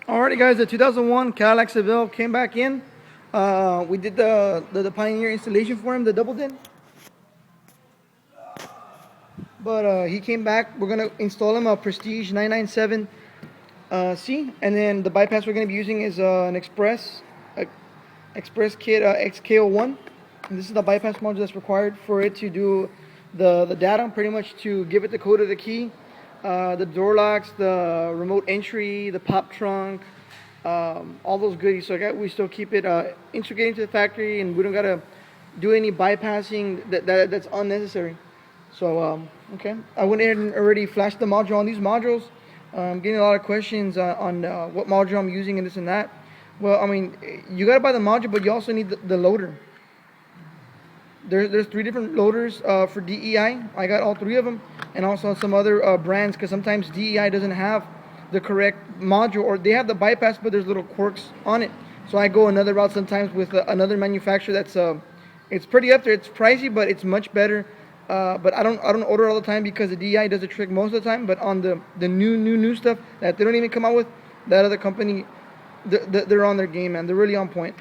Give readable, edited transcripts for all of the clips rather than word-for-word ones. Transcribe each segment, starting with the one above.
Alrighty guys, the 2001 Cadillac Seville came back in. We did the Pioneer installation for him, the double din. But he came back. We're going to install him a Prestige 997C. And then the bypass we're going to be using is an Express Kit XK01. And this is the bypass module that's required for it to do the data, pretty much to give it the code of the key. The door locks, the remote entry, the pop trunk, all those goodies. So we still keep it integrated to the factory, and we don't gotta do any bypassing that's unnecessary. So okay, I went ahead and already flashed the module on these modules. I'm getting a lot of questions on what module I'm using and this and that. Well, I mean, you gotta buy the module, but you also need the loader. There's 3 different loaders for DEI. I got all 3 of them, and also some other brands, because sometimes DEI doesn't have the correct module, or they have the bypass but there's little quirks on it. So I go another route sometimes with another manufacturer that's it's pretty up there. It's pricey, but it's much better. But I don't order all the time, because the DEI does the trick most of the time. But on the new stuff that they don't even come out with, that other company, they're on their game, man. They're really on point.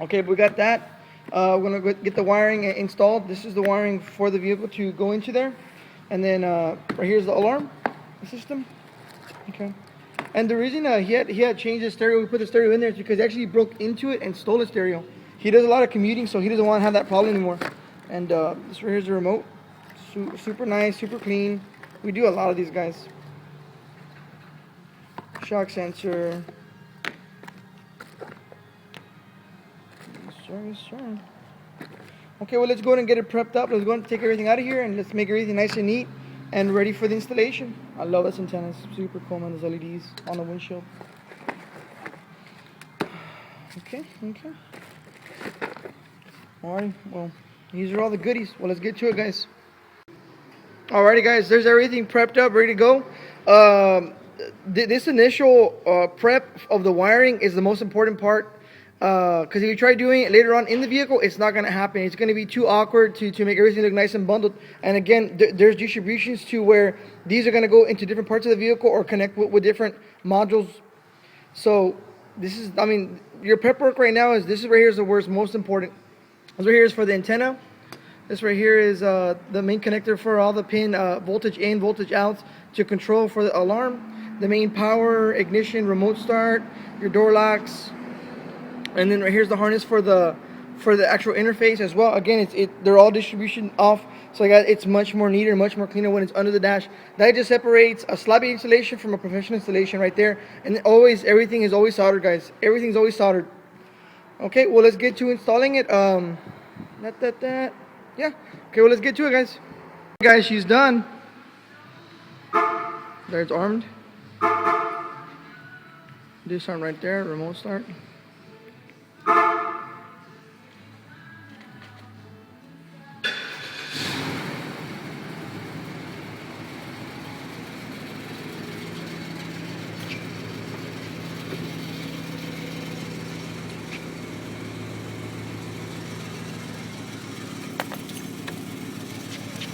Okay, we got that. We're going to get the wiring installed. This is the wiring for the vehicle to go into there. And then right here's the alarm system. Okay. And the reason he had changed the stereo, we put the stereo in there, is because he actually broke into it and stole the stereo. He does a lot of commuting, so he doesn't want to have that problem anymore. And this right here's the remote. Super nice, super clean. We do a lot of these guys. Shock sensor. Sure. Okay, well, let's go ahead and get it prepped up. Let's go and take everything out of here, and let's make everything nice and neat and ready for the installation. I love this antenna. It's super cool, man. Those LEDs on the windshield. Okay. Alright, well, these are all the goodies. Well, let's get to it, guys. Alrighty, guys, there's everything prepped up, ready to go. This initial prep of the wiring is the most important part. Because if you try doing it later on in the vehicle, it's not going to happen. It's going to be too awkward to make everything look nice and bundled. And again, there's distributions to where these are going to go into different parts of the vehicle or connect with different modules. So this is, I mean, your prep work right now is, this is right here is the worst, most important. This right here is for the antenna. This right here is the main connector for all the pin voltage in, voltage out to control for the alarm. The main power, ignition, remote start, your door locks. And then right here's the harness for the actual interface as well. Again, they're all distribution off, so it's much more neater, much more cleaner when it's under the dash. That just separates a sloppy installation from a professional installation right there. And everything is always soldered, guys. Everything's always soldered. Okay, well, let's get to installing it. Yeah. Okay, well, let's get to it, guys. Guys, she's done. There, it's armed. Disarm right there, remote start.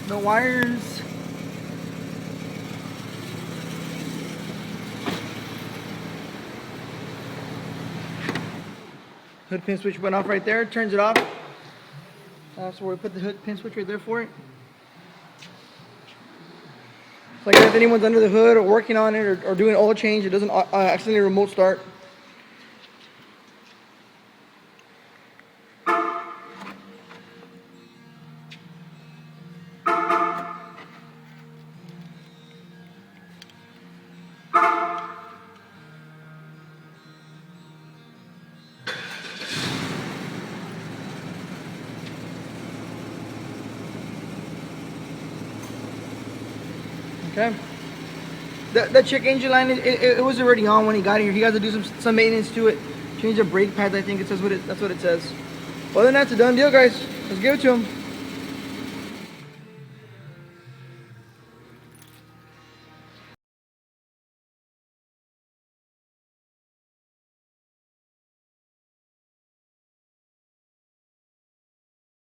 The wires. Hood pin switch went off right there. Turns it off. So we put the hood pin switch right there for it. So like if anyone's under the hood or working on it or doing oil change, it doesn't accidentally remote start. Okay. The check engine line, it was already on when he got here. He has to do some maintenance to it. Change the brake pads, I think it says that's what it says. Well, then that's a done deal, guys. Let's give it to him.